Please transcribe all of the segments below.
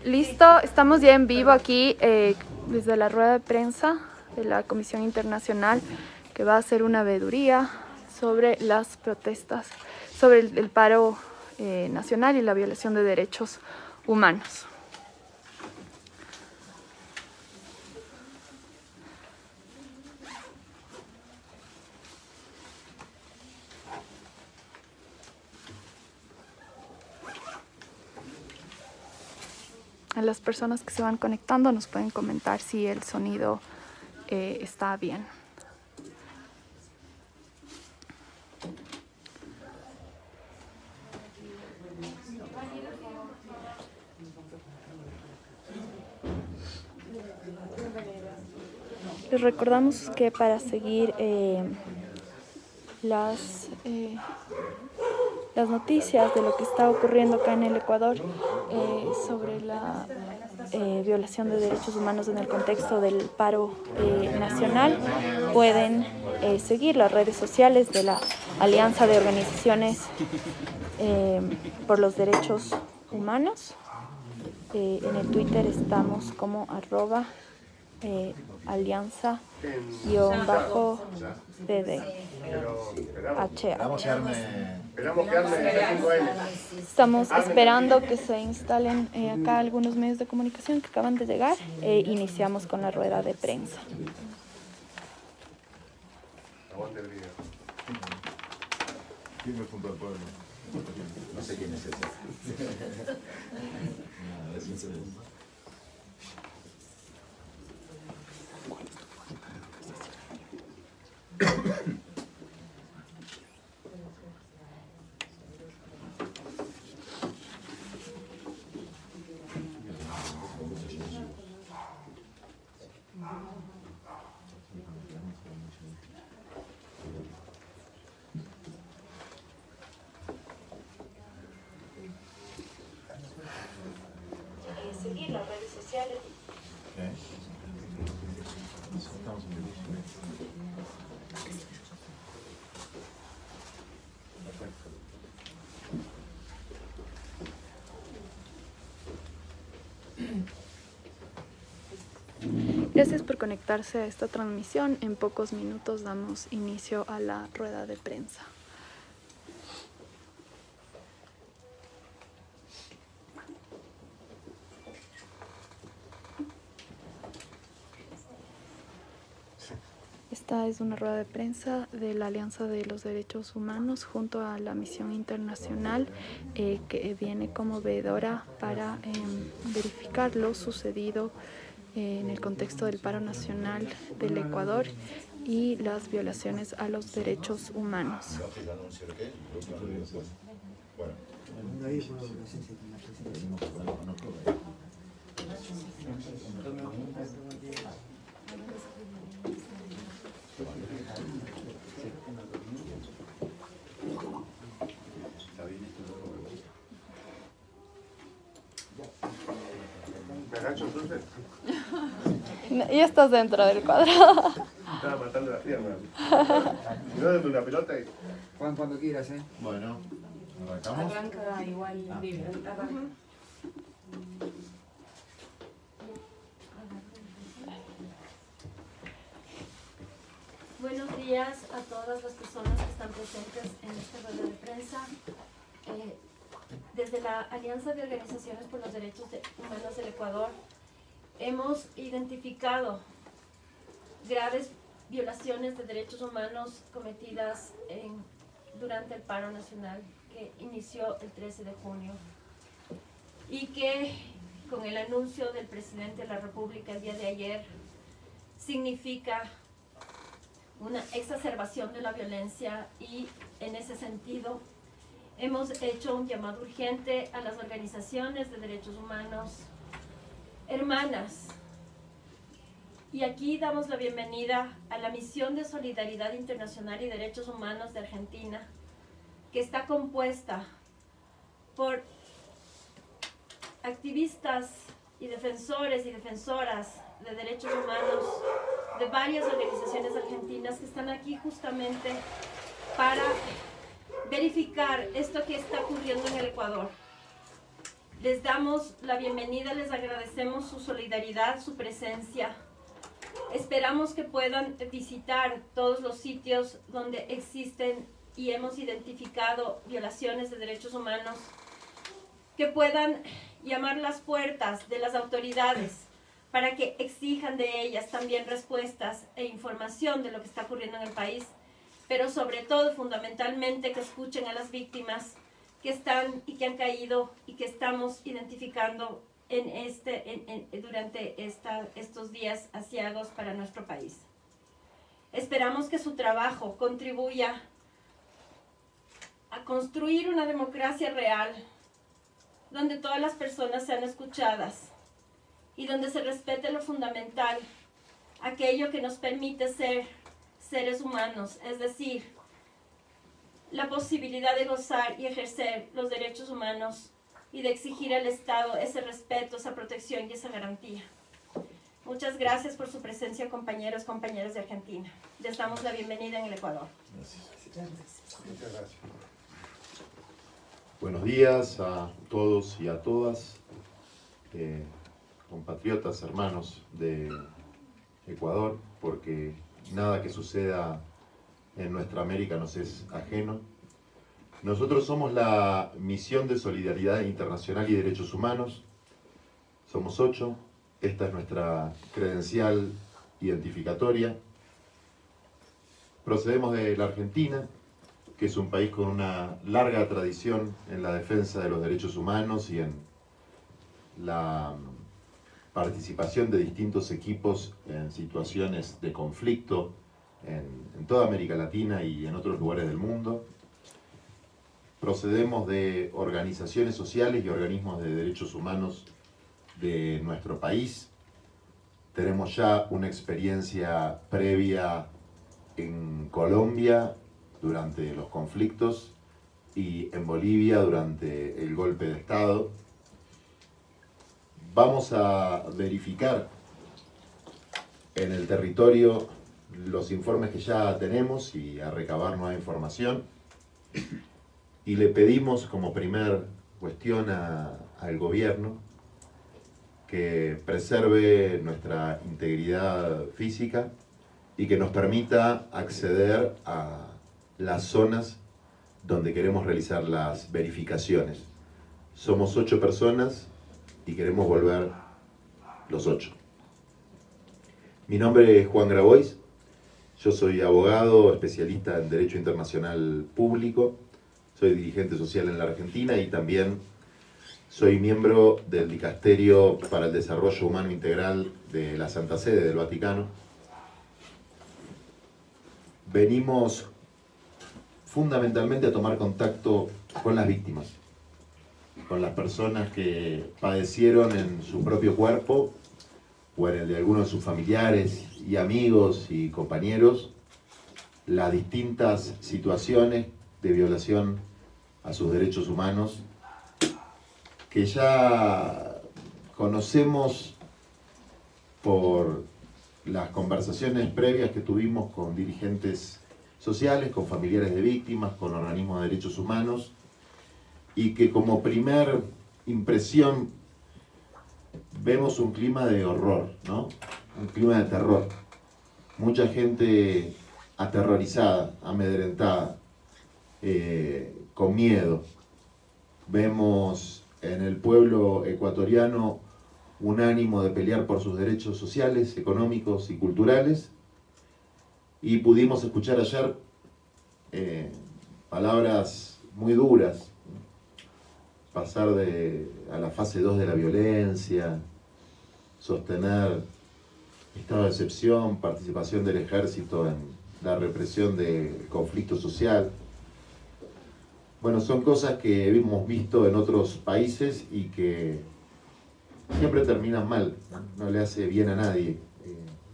Listo, estamos ya en vivo aquí desde la rueda de prensa de la Comisión Internacional, que va a hacer una veeduría sobre las protestas, sobre el paro nacional y la violación de derechos humanos. A las personas que se van conectando nos pueden comentar si el sonido está bien. Les recordamos que para seguir las noticias de lo que está ocurriendo acá en el Ecuador sobre la violación de derechos humanos en el contexto del paro nacional, pueden seguir las redes sociales de la Alianza de Organizaciones por los Derechos Humanos. En el Twitter estamos como @alianza_DD. Estamos esperando que se instalen acá algunos medios de comunicación que acaban de llegar e iniciamos con la rueda de prensa. No sé quién es ese. Seguir las redes sociales. Gracias por conectarse a esta transmisión. En pocos minutos damos inicio a la rueda de prensa. Esta es una rueda de prensa de la Alianza de los Derechos Humanos junto a la Misión Internacional que viene como veedora para verificar lo sucedido en el contexto del paro nacional del Ecuador y las violaciones a los derechos humanos. Ya estás dentro del cuadrado. Estaba matando las piernas. Y no de una pelota y... Juan, cuando quieras, ¿eh? Bueno, arrancamos. Arranca igual libre. Buenos días a todas las personas que están presentes en esta rueda de prensa. Desde la Alianza de Organizaciones por los Derechos Humanos del Ecuador hemos identificado graves violaciones de derechos humanos cometidas durante el paro nacional que inició el 13 de junio y que con el anuncio del presidente de la República el día de ayer significa una exacerbación de la violencia, y en ese sentido hemos hecho un llamado urgente a las organizaciones de derechos humanos hermanas. Y aquí damos la bienvenida a la Misión de Solidaridad Internacional y Derechos Humanos de Argentina, que está compuesta por activistas y defensores y defensoras de derechos humanos de varias organizaciones argentinas que están aquí justamente para verificar esto que está ocurriendo en el Ecuador. Les damos la bienvenida, les agradecemos su solidaridad, su presencia. Esperamos que puedan visitar todos los sitios donde existen y hemos identificado violaciones de derechos humanos, que puedan llamar las puertas de las autoridades para que exijan de ellas también respuestas e información de lo que está ocurriendo en el país, pero sobre todo, fundamentalmente, que escuchen a las víctimas que están y que han caído y que estamos identificando durante estos días aciagos para nuestro país. Esperamos que su trabajo contribuya a construir una democracia real, donde todas las personas sean escuchadas y donde se respete lo fundamental, aquello que nos permite ser seres humanos, es decir, la posibilidad de gozar y ejercer los derechos humanos y de exigir al Estado ese respeto, esa protección y esa garantía. Muchas gracias por su presencia, compañeros, compañeras de Argentina. Les damos la bienvenida en el Ecuador. Muchas gracias. Buenos días a todos y a todas, compatriotas, hermanos de Ecuador, porque nada que suceda en nuestra América nos es ajeno. Nosotros somos la Misión de Solidaridad Internacional y Derechos Humanos. Somos 8. Esta es nuestra credencial identificatoria. Procedemos de la Argentina, que es un país con una larga tradición en la defensa de los derechos humanos y en la participación de distintos equipos en situaciones de conflicto en toda América Latina y en otros lugares del mundo. Procedemos de organizaciones sociales y organismos de derechos humanos de nuestro país. Tenemos ya una experiencia previa en Colombia durante los conflictos y en Bolivia durante el golpe de Estado. Vamos a verificar en el territorio los informes que ya tenemos y a recabar nueva información. Y le pedimos como primer cuestión al gobierno que preserve nuestra integridad física y que nos permita acceder a las zonas donde queremos realizar las verificaciones. Somos 8 personas y queremos volver los 8. Mi nombre es Juan Grabois, yo soy abogado, especialista en Derecho Internacional Público, soy dirigente social en la Argentina y también soy miembro del Dicasterio para el Desarrollo Humano Integral de la Santa Sede del Vaticano. Venimos fundamentalmente a tomar contacto con las víctimas, con las personas que padecieron en su propio cuerpo o en el de algunos de sus familiares y amigos y compañeros las distintas situaciones de violación a sus derechos humanos que ya conocemos por las conversaciones previas que tuvimos con dirigentes sociales, con familiares de víctimas, con organismos de derechos humanos, y que como primer impresión vemos un clima de horror, ¿no? Un clima de terror. Mucha gente aterrorizada, amedrentada, con miedo. Vemos en el pueblo ecuatoriano un ánimo de pelear por sus derechos sociales, económicos y culturales, y pudimos escuchar ayer palabras muy duras, pasar a la fase 2 de la violencia, sostener estado de excepción, participación del ejército en la represión del conflicto social. Bueno, son cosas que hemos visto en otros países y que siempre terminan mal, no le hace bien a nadie.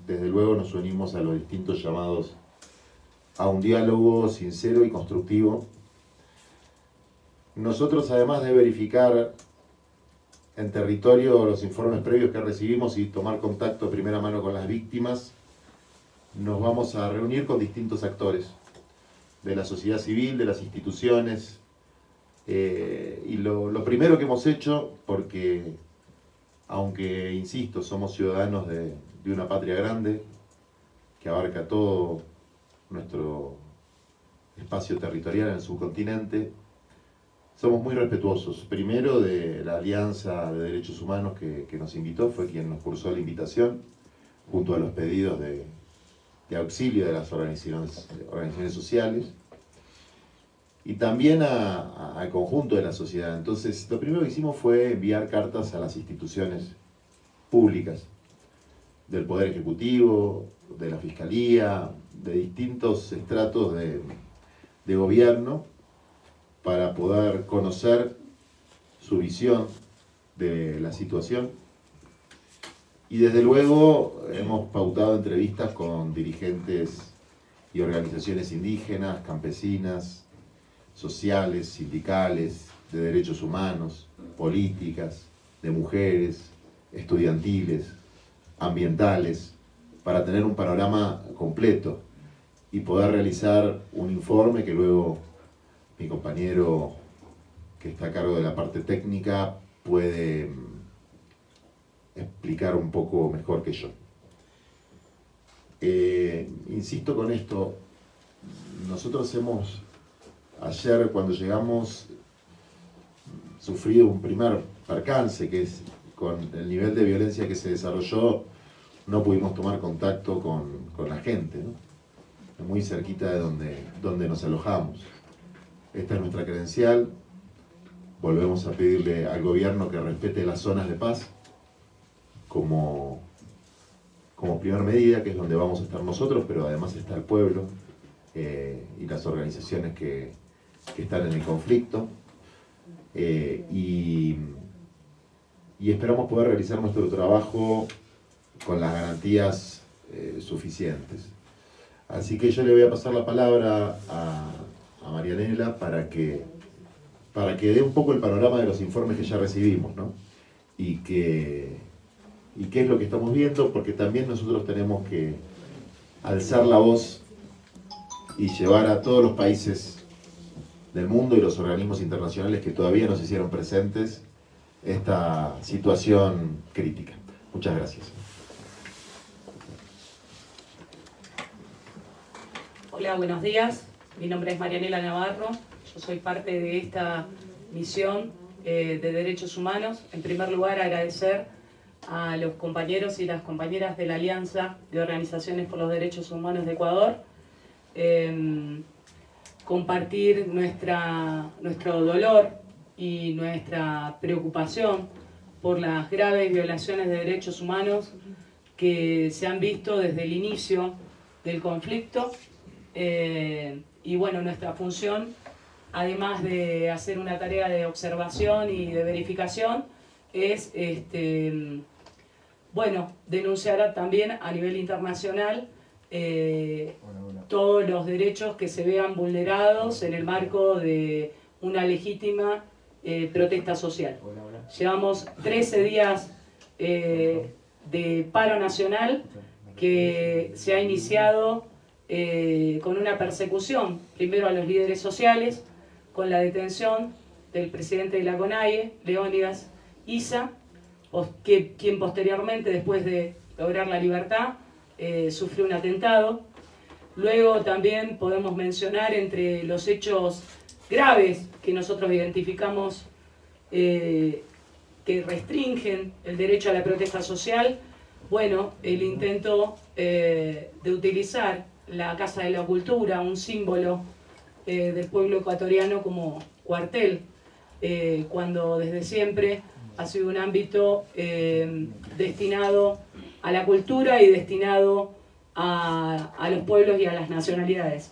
Desde luego nos unimos a los distintos llamados a un diálogo sincero y constructivo. Nosotros, además de verificar en territorio los informes previos que recibimos y tomar contacto de primera mano con las víctimas, nos vamos a reunir con distintos actores de la sociedad civil, de las instituciones, Y lo primero que hemos hecho, porque aunque, insisto, somos ciudadanos de una patria grande, que abarca todo nuestro espacio territorial en el subcontinente, somos muy respetuosos. Primero de la Alianza de Derechos Humanos que nos invitó, fue quien nos cursó la invitación, junto a los pedidos de auxilio de las organizaciones sociales, y también al conjunto de la sociedad. Entonces, lo primero que hicimos fue enviar cartas a las instituciones públicas, del Poder Ejecutivo, de la Fiscalía, de distintos estratos de gobierno, para poder conocer su visión de la situación. Y desde luego hemos pautado entrevistas con dirigentes y organizaciones indígenas, campesinas, sociales, sindicales, de derechos humanos, políticas, de mujeres, estudiantiles, ambientales, para tener un panorama completo y poder realizar un informe que luego mi compañero que está a cargo de la parte técnica puede explicar un poco mejor que yo. Insisto con esto, nosotros hemos, ayer cuando llegamos, sufrido un primer percance, que es con el nivel de violencia que se desarrolló, no pudimos tomar contacto con la gente, ¿no? Muy cerquita de donde nos alojamos. Esta es nuestra credencial. Volvemos a pedirle al gobierno que respete las zonas de paz como primera medida, que es donde vamos a estar nosotros, pero además está el pueblo y las organizaciones que están en el conflicto. Y esperamos poder realizar nuestro trabajo con las garantías suficientes. Así que yo le voy a pasar la palabra a Marianela para que dé un poco el panorama de los informes que ya recibimos, ¿no? Y qué es lo que estamos viendo, porque también nosotros tenemos que alzar la voz y llevar a todos los países del mundo y los organismos internacionales que todavía no se hicieron presentes esta situación crítica. Muchas gracias. Hola, buenos días. Mi nombre es Marianela Navarro. Yo soy parte de esta misión de derechos humanos. En primer lugar, agradecer a los compañeros y las compañeras de la Alianza de Organizaciones por los Derechos Humanos de Ecuador. Compartir nuestro dolor y nuestra preocupación por las graves violaciones de derechos humanos que se han visto desde el inicio del conflicto. Y bueno, nuestra función, además de hacer una tarea de observación y de verificación, es denunciar también a nivel internacional todos los derechos que se vean vulnerados en el marco de una legítima protesta social. Llevamos 13 días de paro nacional que se ha iniciado con una persecución, primero a los líderes sociales, con la detención del presidente de la CONAIE, Leónidas Issa, quien posteriormente, después de lograr la libertad, sufrió un atentado. Luego también podemos mencionar entre los hechos graves que nosotros identificamos que restringen el derecho a la protesta social, bueno, el intento de utilizar la Casa de la Cultura, un símbolo del pueblo ecuatoriano, como cuartel, cuando desde siempre ha sido un ámbito destinado a la cultura y destinado a los pueblos y a las nacionalidades.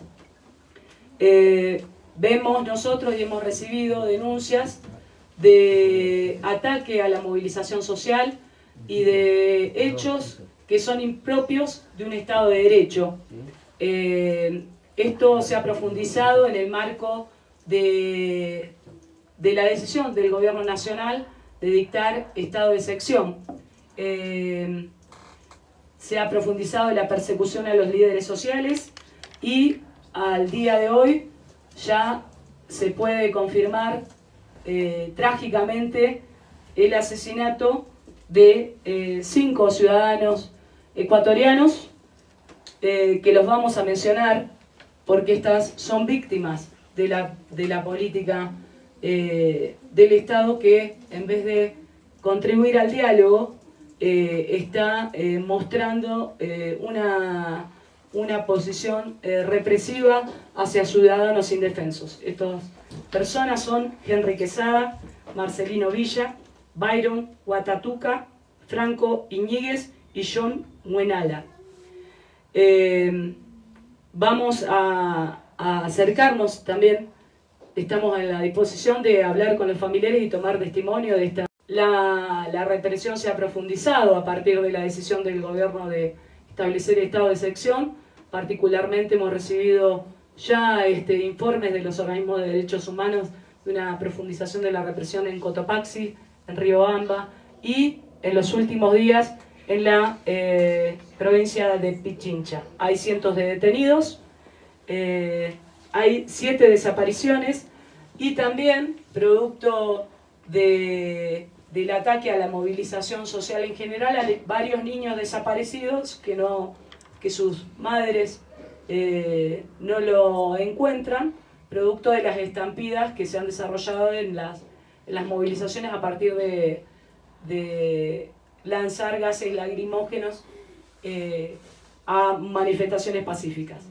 Vemos nosotros y hemos recibido denuncias de ataque a la movilización social y de hechos que son impropios de un Estado de Derecho. Esto se ha profundizado en el marco de la decisión del Gobierno Nacional de dictar estado de excepción. Se ha profundizado en la persecución a los líderes sociales y al día de hoy ya se puede confirmar trágicamente el asesinato de 5 ciudadanos ecuatorianos, que los vamos a mencionar porque estas son víctimas de la política del Estado, que en vez de contribuir al diálogo está mostrando una posición represiva hacia ciudadanos indefensos. Estas personas son Henry Quesada, Marcelino Villa, Byron Huatatuca, Franco Iñiguez y John Muenala. Vamos a acercarnos también, estamos en la disposición de hablar con los familiares y tomar testimonio de esta. La represión se ha profundizado a partir de la decisión del gobierno de establecer el estado de excepción. Particularmente hemos recibido ya informes de los organismos de derechos humanos de una profundización de la represión en Cotopaxi, en Riobamba y en los últimos días en la provincia de Pichincha. Hay cientos de detenidos, hay 7 desapariciones y también, producto del ataque a la movilización social en general, hay varios niños desaparecidos que sus madres no lo encuentran, producto de las estampidas que se han desarrollado en las movilizaciones a partir de lanzar gases lacrimógenos a manifestaciones pacíficas.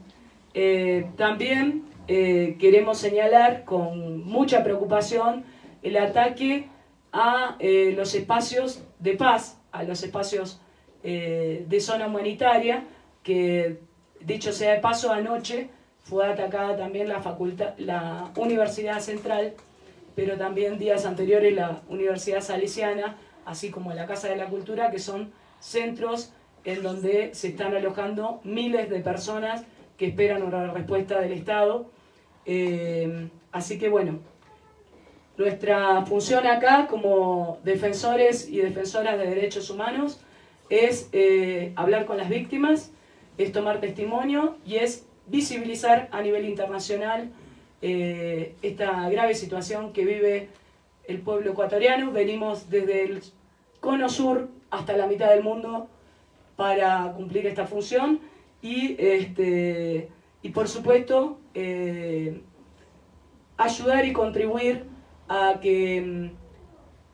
También queremos señalar con mucha preocupación el ataque a los espacios de paz, a los espacios de zona humanitaria, que dicho sea de paso, anoche fue atacada también la Universidad Central, pero también días anteriores la Universidad Salesiana, así como la Casa de la Cultura, que son centros en donde se están alojando miles de personas que esperan una respuesta del Estado. Así que bueno, nuestra función acá como defensores y defensoras de derechos humanos es hablar con las víctimas, es tomar testimonio y es visibilizar a nivel internacional esta grave situación que vive el pueblo ecuatoriano. Venimos desde el cono sur hasta la mitad del mundo para cumplir esta función y por supuesto ayudar y contribuir a que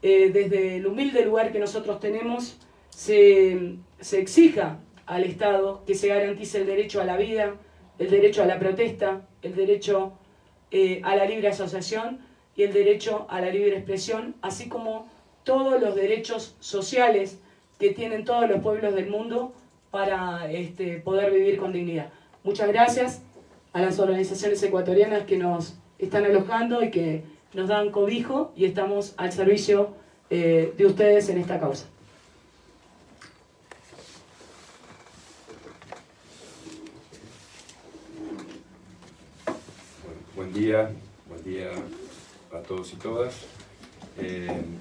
desde el humilde lugar que nosotros tenemos se exija al Estado que se garantice el derecho a la vida, el derecho a la protesta, el derecho a la libre asociación y el derecho a la libre expresión, así como todos los derechos sociales que tienen todos los pueblos del mundo para poder vivir con dignidad. Muchas gracias a las organizaciones ecuatorianas que nos están alojando y que nos dan cobijo, y estamos al servicio de ustedes en esta causa. Buen día a todos y todas.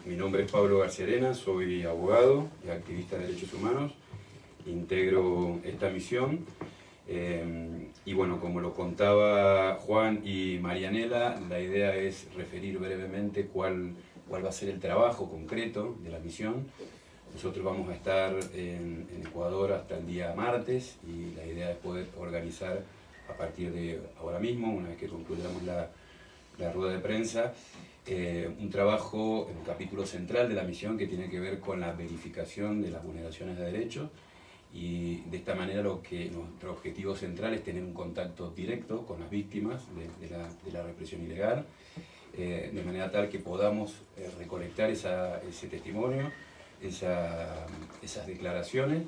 Mi nombre es Pablo García Arena, soy abogado y activista de derechos humanos. Integro esta misión y bueno, como lo contaba Juan y Marianela, la idea es referir brevemente cuál va a ser el trabajo concreto de la misión. Nosotros vamos a estar en Ecuador hasta el día martes y la idea es poder organizar a partir de ahora mismo, una vez que concluyamos la rueda de prensa, un trabajo en un capítulo central de la misión que tiene que ver con la verificación de las vulneraciones de derechos, y de esta manera nuestro objetivo central es tener un contacto directo con las víctimas de la represión ilegal, de manera tal que podamos recolectar ese testimonio, esas declaraciones.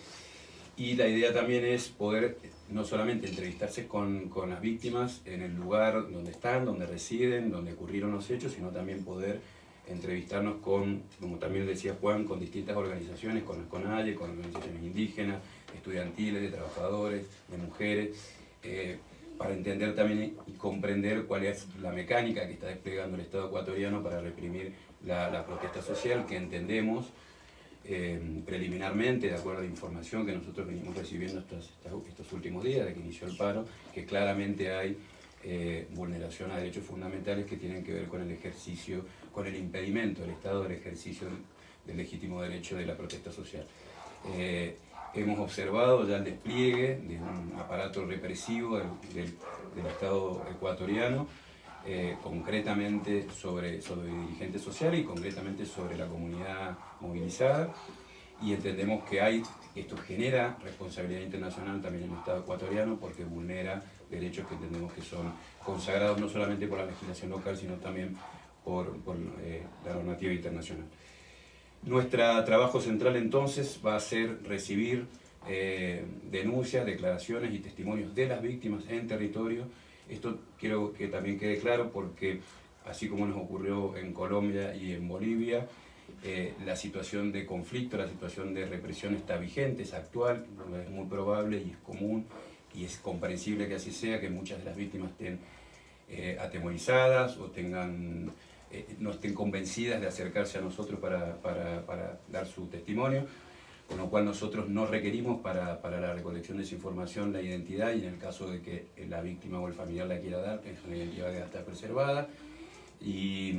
Y la idea también es poder no solamente entrevistarse con las víctimas en el lugar donde están, donde residen, donde ocurrieron los hechos, sino también poder entrevistarnos con, como también decía Juan, con distintas organizaciones, con las CONAIE, con organizaciones indígenas, estudiantiles, de trabajadores, de mujeres, para entender también y comprender cuál es la mecánica que está desplegando el Estado ecuatoriano para reprimir la protesta social, que entendemos preliminarmente, de acuerdo a la información que nosotros venimos recibiendo estos últimos días, de que inició el paro, que claramente hay vulneración a derechos fundamentales que tienen que ver con el ejercicio, con el impedimento del Estado del ejercicio del legítimo derecho de la protesta social. Hemos observado ya el despliegue de un aparato represivo del Estado ecuatoriano, concretamente sobre dirigentes sociales y concretamente sobre la comunidad movilizada, y entendemos que esto genera responsabilidad internacional también en el Estado ecuatoriano porque vulnera derechos que entendemos que son consagrados no solamente por la legislación local, sino también por la normativa internacional. Nuestro trabajo central entonces va a ser recibir denuncias, declaraciones y testimonios de las víctimas en territorio. Esto quiero que también quede claro porque, así como nos ocurrió en Colombia y en Bolivia, la situación de conflicto, la situación de represión está vigente, es actual, es muy probable y es común y es comprensible que así sea, que muchas de las víctimas estén atemorizadas o no estén convencidas de acercarse a nosotros para dar su testimonio, con lo cual nosotros no requerimos para la recolección de esa información la identidad, y en el caso de que la víctima o el familiar la quiera dar, es una identidad que está preservada. Y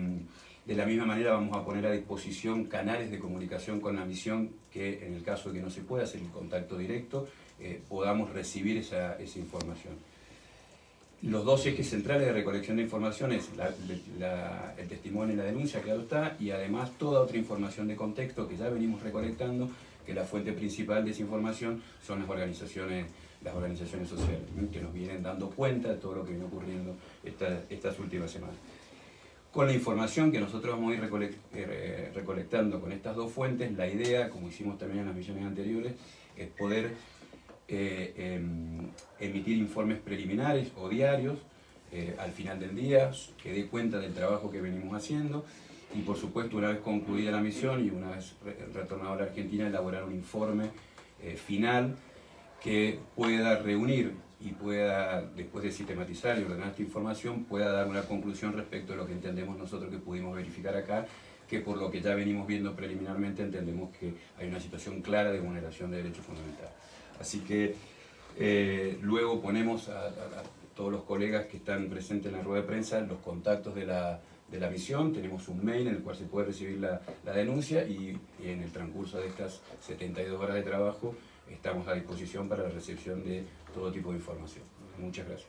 de la misma manera vamos a poner a disposición canales de comunicación con la misión que, en el caso de que no se pueda hacer el contacto directo, podamos recibir esa información. Los dos ejes centrales de recolección de información es el testimonio y la denuncia, claro está, y además toda otra información de contexto que ya venimos recolectando, que la fuente principal de esa información son las organizaciones sociales, que nos vienen dando cuenta de todo lo que viene ocurriendo estas últimas semanas. Con la información que nosotros vamos a ir recolectando con estas dos fuentes, la idea, como hicimos también en las misiones anteriores, es poder emitir informes preliminares o diarios al final del día, que dé cuenta del trabajo que venimos haciendo, y por supuesto, una vez concluida la misión y una vez retornado a la Argentina, elaborar un informe final que pueda reunir y pueda, después de sistematizar y ordenar esta información, pueda dar una conclusión respecto a lo que entendemos nosotros que pudimos verificar acá, que por lo que ya venimos viendo preliminarmente entendemos que hay una situación clara de vulneración de derechos fundamentales. Así que luego ponemos a todos los colegas que están presentes en la rueda de prensa los contactos de la misión, tenemos un mail en el cual se puede recibir la denuncia, y en el transcurso de estas 72 horas de trabajo estamos a disposición para la recepción de todo tipo de información. Muchas gracias.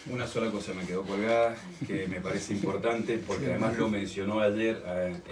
Una sola cosa me quedó colgada, que me parece importante, porque además lo mencionó ayer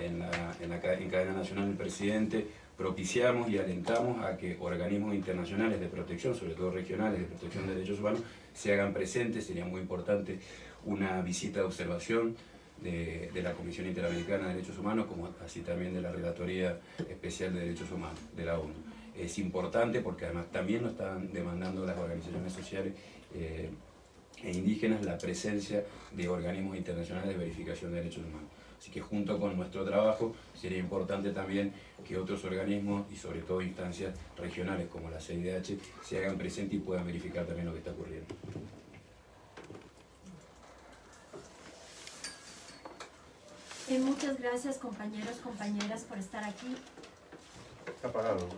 en cadena nacional el presidente. Propiciamos y alentamos a que organismos internacionales de protección, sobre todo regionales de protección de derechos humanos, se hagan presentes. Sería muy importante una visita de observación de la Comisión Interamericana de Derechos Humanos, como así también de la Relatoría Especial de Derechos Humanos de la ONU. Es importante porque además también nos están demandando las organizaciones sociales e indígenas la presencia de organismos internacionales de verificación de derechos humanos. Así que junto con nuestro trabajo sería importante también que otros organismos y sobre todo instancias regionales como la CIDH se hagan presentes y puedan verificar también lo que está ocurriendo. Muchas gracias, compañeros, compañeras, por estar aquí. Está apagado.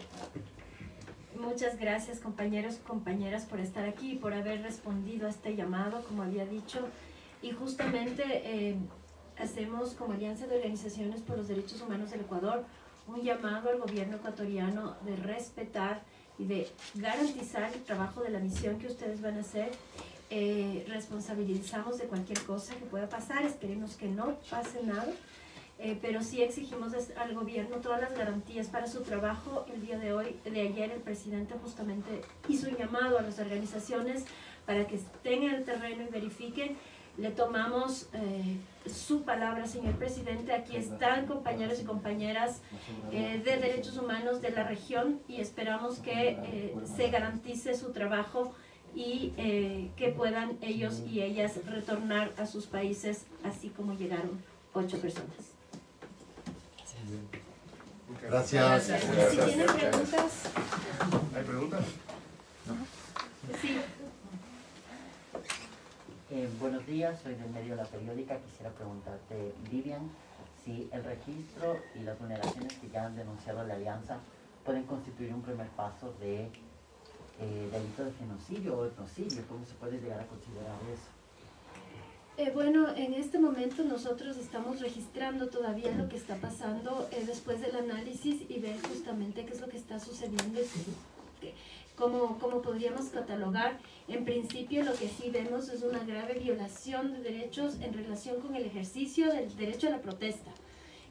Muchas gracias, compañeros, compañeras, por estar aquí y por haber respondido a este llamado, como había dicho. Y justamente hacemos, como Alianza de Organizaciones por los Derechos Humanos del Ecuador, un llamado al gobierno ecuatoriano de respetar y de garantizar el trabajo de la misión que ustedes van a hacer. Responsabilizamos de cualquier cosa que pueda pasar, esperemos que no pase nada, pero sí exigimos al gobierno todas las garantías para su trabajo. El día de ayer el presidente justamente hizo un llamado a las organizaciones para que estén en el terreno y verifiquen. Le tomamos su palabra, señor presidente. Aquí están compañeros y compañeras de derechos humanos de la región y esperamos que se garantice su trabajo y que puedan ellos y ellas retornar a sus países así como llegaron 8 personas. Gracias. Si tienen preguntas. ¿Hay preguntas? Sí. Buenos días, soy del medio La Periódica. Quisiera preguntarte, Vivian, si el registro y las vulneraciones que ya han denunciado la Alianza pueden constituir un primer paso de delito de genocidio o etnocidio. ¿Cómo se puede llegar a considerar eso? Bueno, en este momento nosotros estamos registrando todavía lo que está pasando después del análisis y ver justamente qué es lo que está sucediendo y cómo podríamos catalogar. En principio lo que sí vemos es una grave violación de derechos en relación con el ejercicio del derecho a la protesta.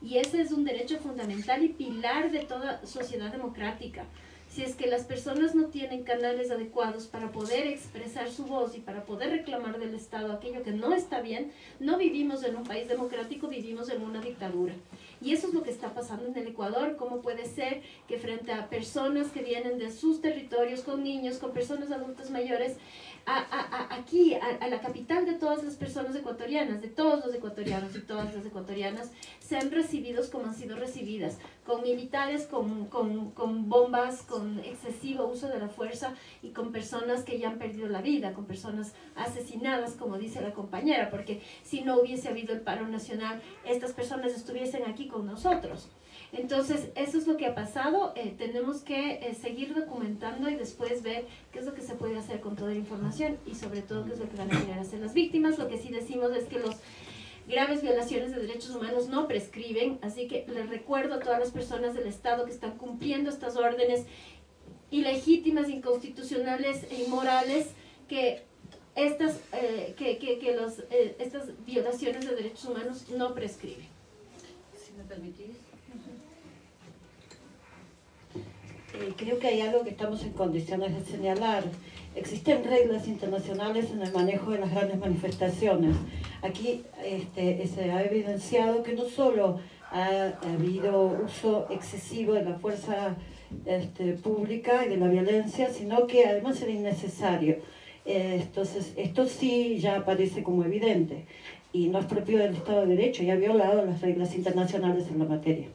Y ese es un derecho fundamental y pilar de toda sociedad democrática. Si es que las personas no tienen canales adecuados para poder expresar su voz y para poder reclamar del Estado aquello que no está bien, no vivimos en un país democrático, vivimos en una dictadura. Y eso es lo que está pasando en el Ecuador. ¿Cómo puede ser que frente a personas que vienen de sus territorios, con niños, con personas adultas mayores, aquí, a la capital de todas las personas ecuatorianas, de todos los ecuatorianos y todas las ecuatorianas, sean recibidos como han sido recibidas, con militares, con bombas, con excesivo uso de la fuerza y con personas que ya han perdido la vida, con personas asesinadas, como dice la compañera, porque si no hubiese habido el paro nacional, estas personas estuviesen aquí con nosotros. Entonces, eso es lo que ha pasado. Tenemos que seguir documentando y después ver qué es lo que se puede hacer con toda la información y sobre todo qué es lo que van a querer hacer las víctimas. Lo que sí decimos es que los graves violaciones de derechos humanos no prescriben, así que les recuerdo a todas las personas del Estado que están cumpliendo estas órdenes ilegítimas, inconstitucionales e inmorales, que estas violaciones de derechos humanos no prescriben. Si me permitís. Creo que hay algo que estamos en condiciones de señalar. Existen reglas internacionales en el manejo de las grandes manifestaciones. Aquí se ha evidenciado que no solo ha habido uso excesivo de la fuerza pública y de la violencia, sino que además era innecesario. Entonces, esto sí ya aparece como evidente y no es propio del Estado de Derecho y ha violado las reglas internacionales en la materia.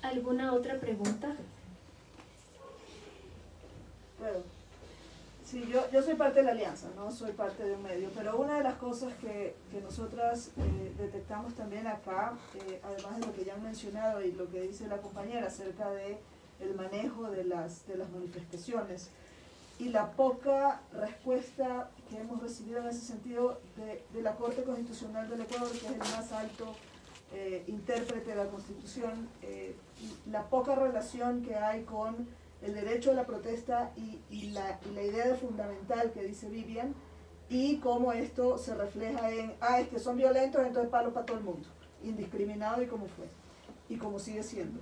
¿Alguna otra pregunta? Bueno, sí, yo soy parte de la alianza, no soy parte de un medio, pero una de las cosas que nosotras detectamos también acá, además de lo que ya han mencionado y lo que dice la compañera acerca de el manejo de las manifestaciones y la poca respuesta que hemos recibido en ese sentido de la Corte Constitucional del Ecuador, que es el más alto intérprete de la Constitución, la poca relación que hay con el derecho a la protesta y la idea de fundamental que dice Vivian, y cómo esto se refleja en, es que son violentos, entonces palo para todo el mundo, indiscriminado y como fue, y como sigue siendo.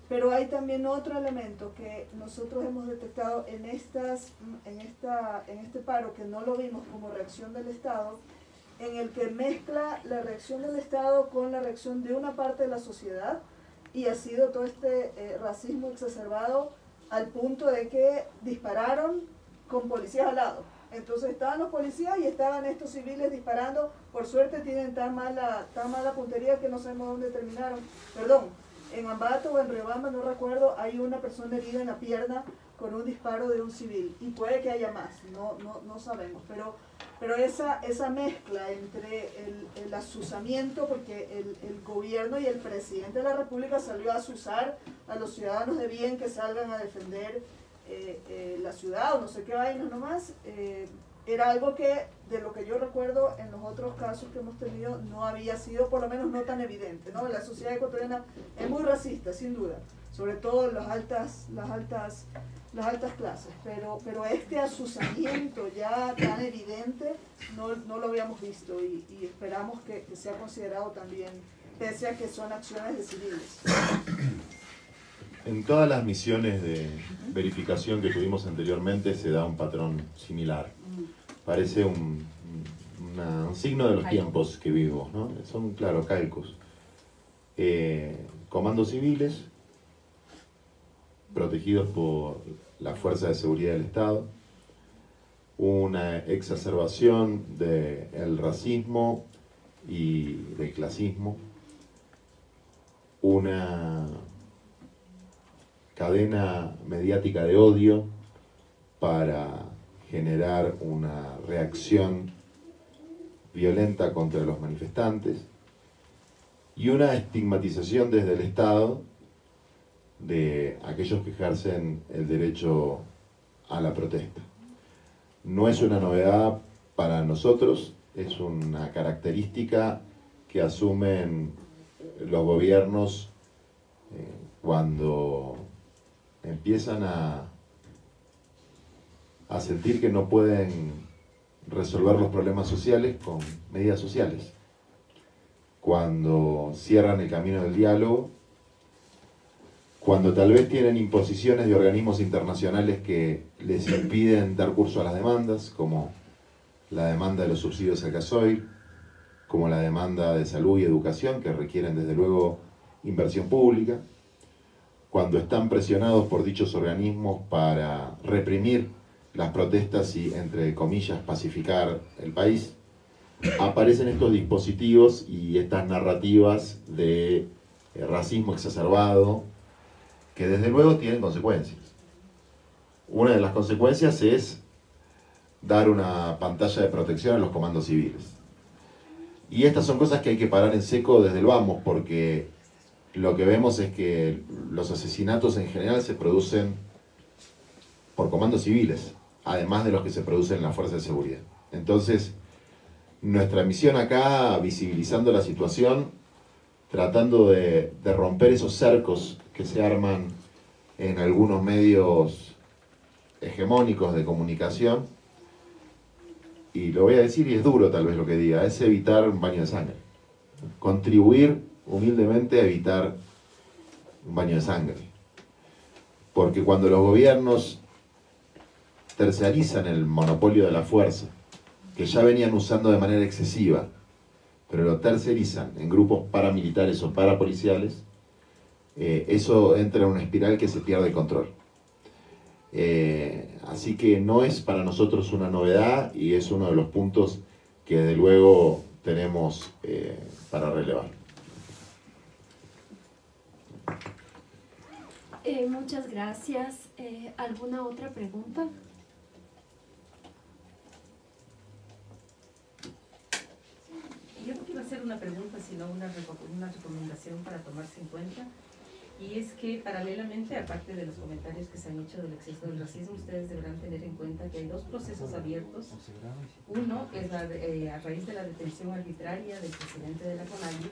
Pero hay también otro elemento que nosotros hemos detectado en este paro, que no lo vimos como reacción del Estado, en el que mezcla la reacción del Estado con la reacción de una parte de la sociedad, y ha sido todo este racismo exacerbado al punto de que dispararon con policías al lado. Entonces estaban los policías y estaban estos civiles disparando. Por suerte tienen tan mala puntería que no sabemos dónde terminaron. Perdón, en Ambato o en Riobamba, no recuerdo, hay una persona herida en la pierna con un disparo de un civil. Y puede que haya más, no sabemos. Pero esa mezcla entre el azuzamiento, porque el gobierno y el presidente de la República salió a azuzar a los ciudadanos de bien que salgan a defender la ciudad o no sé qué vaina nomás, era algo que, de lo que yo recuerdo en los otros casos que hemos tenido, no había sido, por lo menos no tan evidente, ¿no? La sociedad ecuatoriana es muy racista, sin duda, sobre todo en las altas clases, pero este azuzamiento ya tan evidente no lo habíamos visto y esperamos que sea considerado también, pese a que son acciones de civiles. En todas las misiones de verificación que tuvimos anteriormente se da un patrón similar. Parece un signo de los tiempos que vivimos, ¿no? Son, claro, calcos. Comandos civiles, protegidos por la Fuerza de Seguridad del Estado, una exacerbación del racismo y del clasismo, una cadena mediática de odio para generar una reacción violenta contra los manifestantes, y una estigmatización desde el Estado de aquellos que ejercen el derecho a la protesta. No es una novedad para nosotros, es una característica que asumen los gobiernos cuando empiezan a sentir que no pueden resolver los problemas sociales con medidas sociales. Cuando cierran el camino del diálogo, cuando tal vez tienen imposiciones de organismos internacionales que les impiden dar curso a las demandas, como la demanda de los subsidios al gasoil, como la demanda de salud y educación, que requieren desde luego inversión pública, cuando están presionados por dichos organismos para reprimir las protestas y, entre comillas, pacificar el país, aparecen estos dispositivos y estas narrativas de racismo exacerbado, que desde luego tienen consecuencias. Una de las consecuencias es dar una pantalla de protección a los comandos civiles. Y estas son cosas que hay que parar en seco desde el vamos, porque lo que vemos es que los asesinatos en general se producen por comandos civiles, además de los que se producen en las fuerzas de seguridad. Entonces, nuestra misión acá, visibilizando la situación, tratando de romper esos cercos que se arman en algunos medios hegemónicos de comunicación, y lo voy a decir y es duro tal vez lo que diga, es evitar un baño de sangre. Contribuir humildemente a evitar un baño de sangre. Porque cuando los gobiernos terciarizan el monopolio de la fuerza, que ya venían usando de manera excesiva, pero lo tercerizan en grupos paramilitares o parapoliciales, eso entra en una espiral que se pierde el control. Así que no es para nosotros una novedad y es uno de los puntos que desde luego tenemos para relevar. Muchas gracias. ¿Alguna otra pregunta? Yo no quiero hacer una pregunta, sino una recomendación para tomarse en cuenta. Y es que paralelamente, aparte de los comentarios que se han hecho del exceso del racismo, ustedes deberán tener en cuenta que hay dos procesos abiertos. Uno es a raíz de la detención arbitraria del presidente de la CONADI,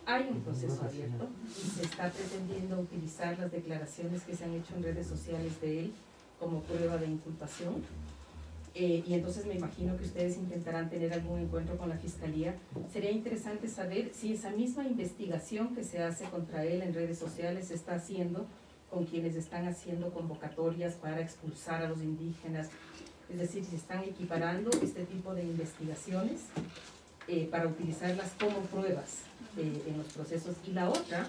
hay un proceso abierto y se está pretendiendo utilizar las declaraciones que se han hecho en redes sociales de él como prueba de inculpación. Y entonces me imagino que ustedes intentarán tener algún encuentro con la Fiscalía. Sería interesante saber si esa misma investigación que se hace contra él en redes sociales se está haciendo con quienes están haciendo convocatorias para expulsar a los indígenas. Es decir, si están equiparando este tipo de investigaciones para utilizarlas como pruebas en los procesos. Y la otra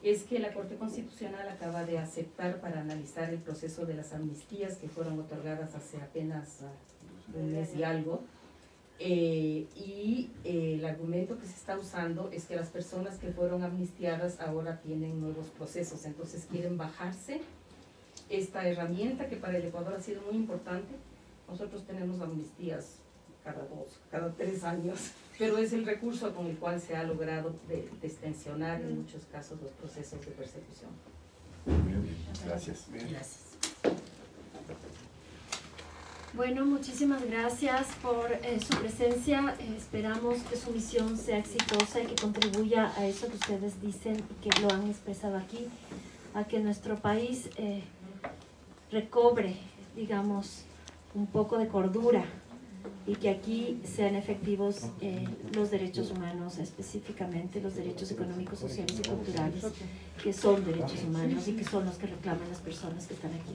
es que la Corte Constitucional acaba de aceptar para analizar el proceso de las amnistías que fueron otorgadas hace apenas un mes y algo, y el argumento que se está usando es que las personas que fueron amnistiadas ahora tienen nuevos procesos, entonces quieren bajarse esta herramienta que para el Ecuador ha sido muy importante. Nosotros tenemos amnistías cada 3 años, pero es el recurso con el cual se ha logrado destensionar en muchos casos los procesos de persecución. Muy bien, gracias. Gracias. Bueno, muchísimas gracias por su presencia. Esperamos que su misión sea exitosa y que contribuya a eso que ustedes dicen y que lo han expresado aquí, a que nuestro país recobre, digamos, un poco de cordura y que aquí sean efectivos los derechos humanos, específicamente los derechos económicos, sociales y culturales, que son derechos humanos y que son los que reclaman las personas que están aquí.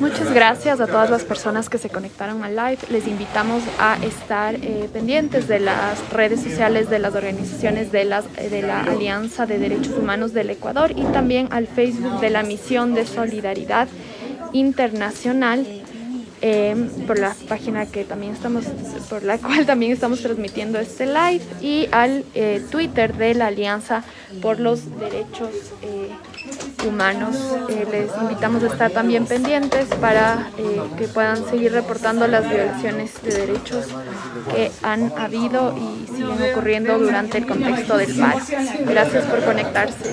Muchas gracias a todas las personas que se conectaron al live. Les invitamos a estar pendientes de las redes sociales de las organizaciones de la Alianza de Derechos Humanos del Ecuador y también al Facebook de la Misión de Solidaridad Internacional por la página por la cual también estamos transmitiendo este live, y al Twitter de la Alianza por los Derechos Humanos. Les invitamos a estar también pendientes para que puedan seguir reportando las violaciones de derechos que han habido y siguen ocurriendo durante el contexto del paro. Gracias por conectarse.